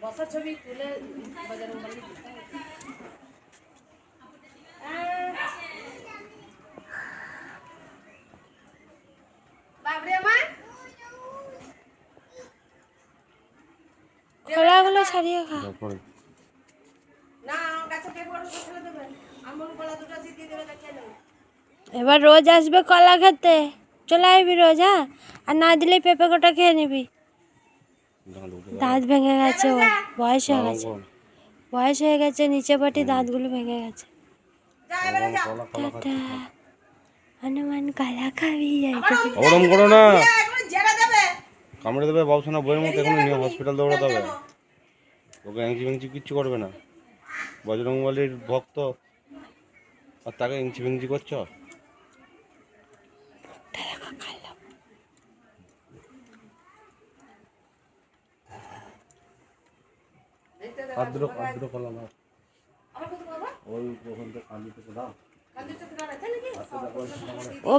বসার ছবি তুলে বাজারে মোবাইলে দিতে হবে। বাবরে আমার কলাগুলো ছাড়িয়ে খা। না গাছে পেপার ফেলে দেবেন। আমন কলা দুটো আছে দিয়ে দেবে খেয়ে নেবে। এবার রোজ আসবে কলা খেতে, চলে আসবি রোজ, হ্যাঁ? আর না দিলে পেঁপে গোটা খেয়ে নিবি। দাঁত ভেঙে গেছে, ওর বয়স হয়ে গেছে, বয়স হয়ে গেছে, নিচে পাটি দাঁতগুলো ভেঙে গেছে। যা এবারে যা। টাটা। হনুমান কলা খাবি যাই ওরম করো না, এখন জেরা দেবে। কামড়ে দেবে বাবুসোনা বইয়ের মতো, এখন নিয়ে হসপিটাল দৌড়াতে হবে। ওকে এংচি ফেংচি কিচ্ছু করবে না, বজরংবলীর ভক্ত আর তাকে ইঞ্চি ফিঞ্চি করছো। আদ্র আদ্র কলা না, আমার কত বাবা? ওই ওখান থেকে কান্দি থেকে দাও। কান্দিতে তো দাঁড়াচ্ছে নাকি? ও